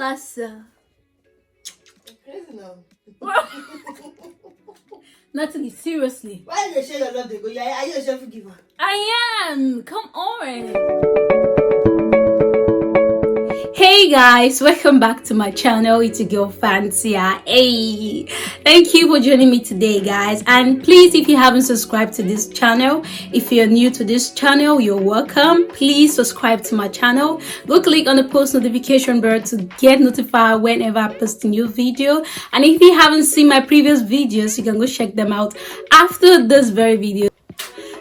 relaxer. Crazy now. Nothing, seriously. Why did you share your love? Are you a Shampoo giver? I am. Come on. Hey guys, welcome back to my channel. It's your girl Fancia. Hey, thank you for joining me today, guys. And please, if you haven't subscribed to this channel, if you're new to this channel, you're welcome. Please subscribe to my channel. Go click on the post notification bell to get notified whenever I post a new video. And if you haven't seen my previous videos, you can go check them out after this very video.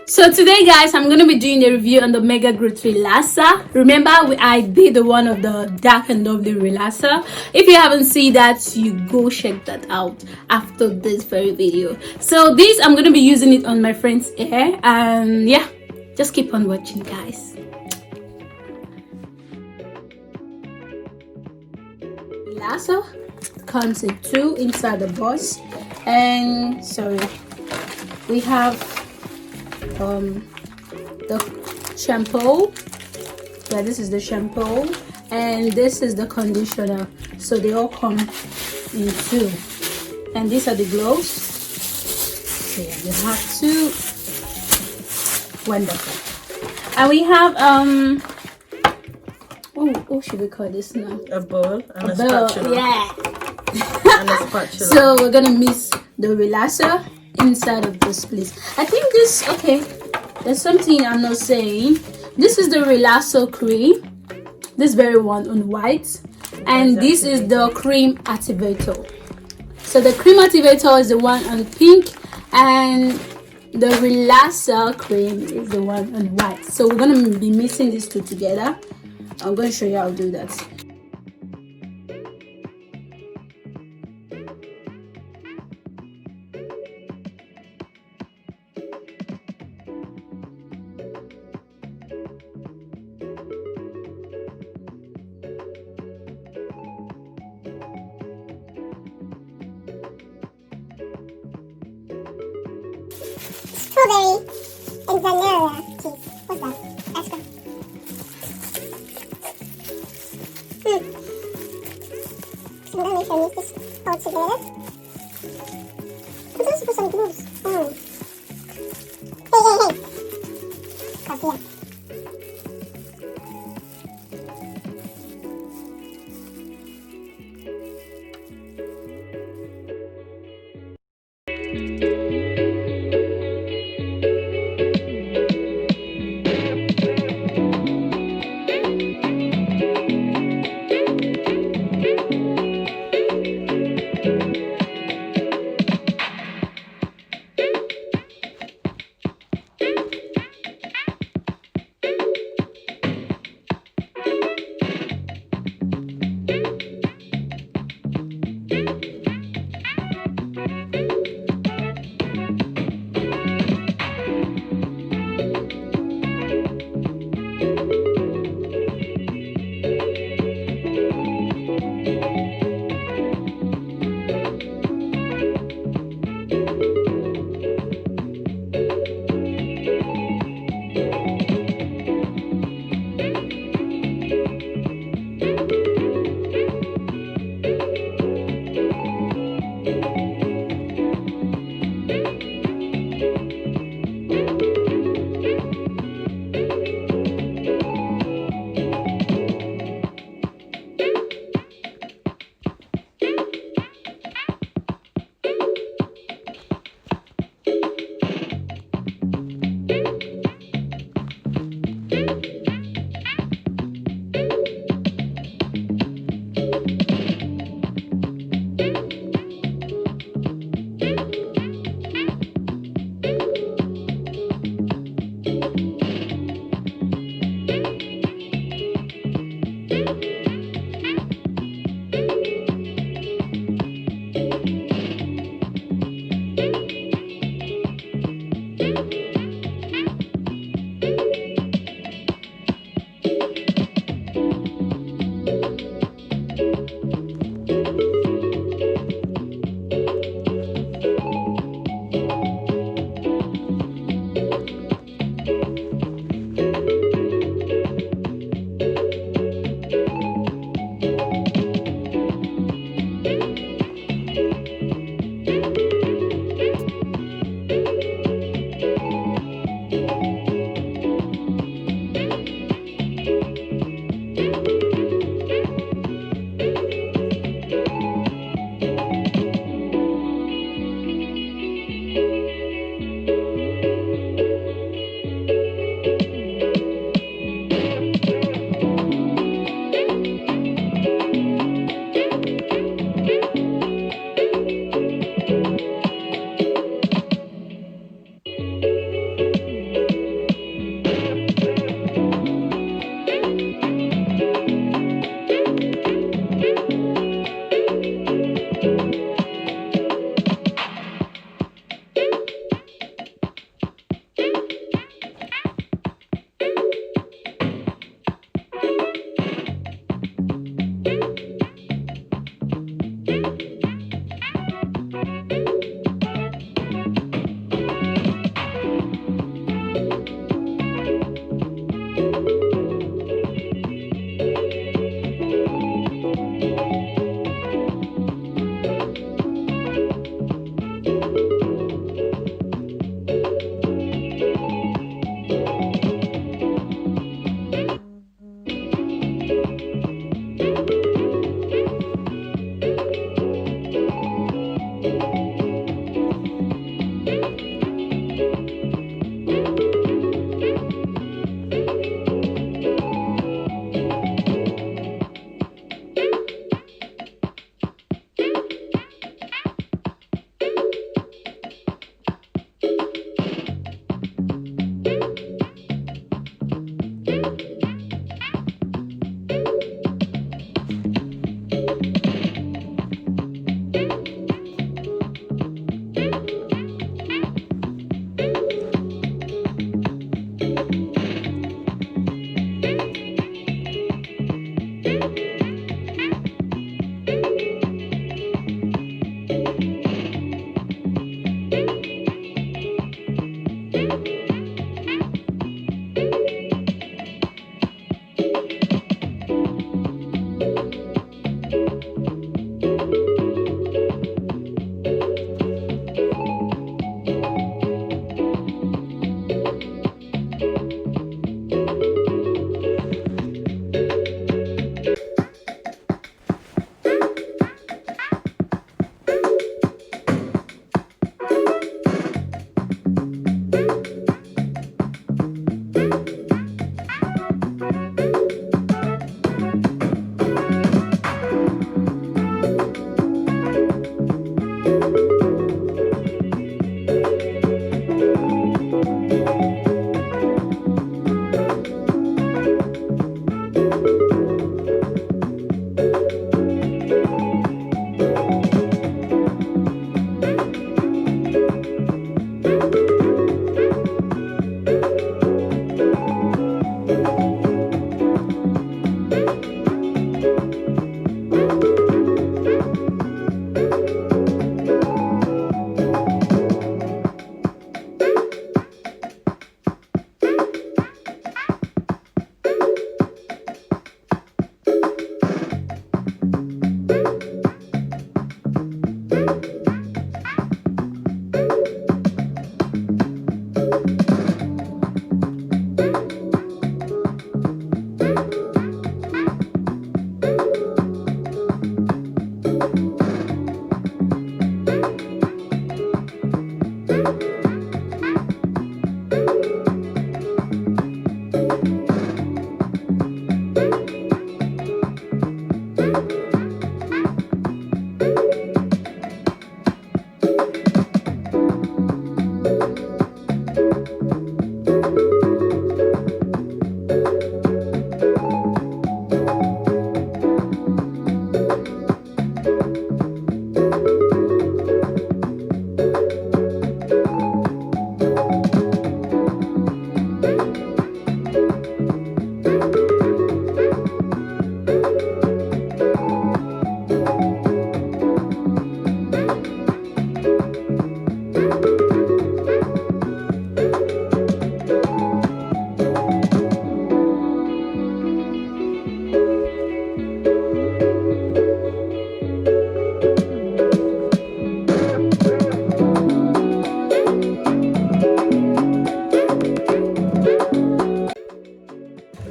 So today, guys, I'm going to be doing a review on the MegaGrowth Relaxer. Remember, I did the one of the dark and lovely relaxer. If you haven't seen that, you go check that out after this very video. So this, I'm going to be using it on my friend's hair. And yeah, just keep on watching, guys. Relaxer comes in two inside the box. And sorry, we have the shampoo. Yeah, this is the shampoo and this is the conditioner, so they all come in two. And these are the gloves. So yeah, you have two. Wonderful. And we have what should we call this now? A bowl and a bowl, spatula. yeah. And a spatula. So we're gonna mix the relaxer inside of this, please. I think this, okay, there's something I'm not saying. This is the relaxer cream, this very one on white, and this is the cream activator. So the cream activator is the one on pink and the relaxer cream is the one on white. So we're going to be mixing these two together. I'm going to show you how to do that. Strawberry and vanilla cheese. What's that? Extra. So I'm gonna make sure I mix this all together. I'm supposed to put some grooves. Hey. Coffee.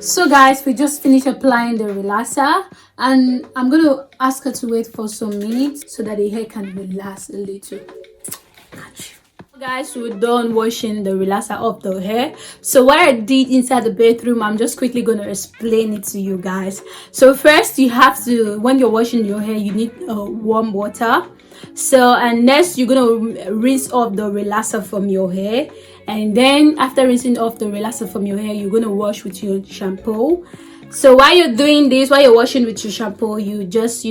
So guys, we just finished applying the relaxer, and I'm going to ask her to wait for some minutes so that the hair can relax a little. Guys, we're done washing the relaxer off the hair. So what I did inside the bathroom, I'm just quickly going to explain it to you guys. So first, you have to, when you're washing your hair, you need warm water. So, and next you're going to rinse off the relaxer from your hair, and then after rinsing off the relaxer from your hair, you're going to wash with your shampoo. So while you're doing this, while you're washing with your shampoo, you just,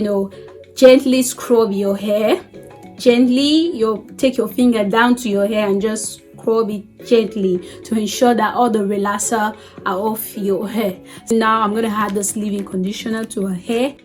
gently scrub your hair. Gently, you take your finger down to your hair and just scrub it gently to ensure that all the relaxer are off your hair. So now I'm going to add this leave-in conditioner to her hair.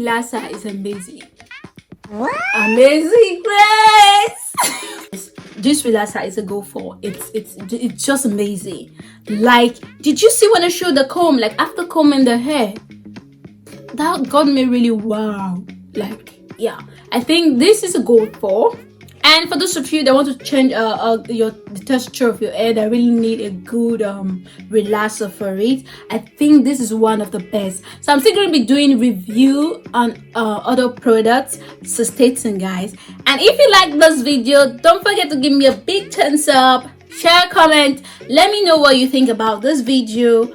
relaxer is amazing. What? Amazing, Grace. This relaxer is a go for. It's just amazing. Like, did you see when I showed the comb? Like, after combing the hair, that got me really wow. Like, yeah, I think this is a go for. And for those of you that want to change the texture of your hair, that really need a good relaxer for it, I think this is one of the best. So I'm still going to be doing review on other products, so stay tuned, guys. And if you like this video, don't forget to give me a big thumbs up, share, comment, let me know what you think about this video,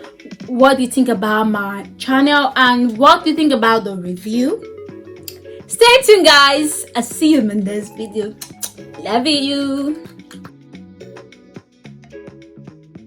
what you think about my channel, and what you think about the review. Stay tuned, guys. I'll see you in this video. Love you.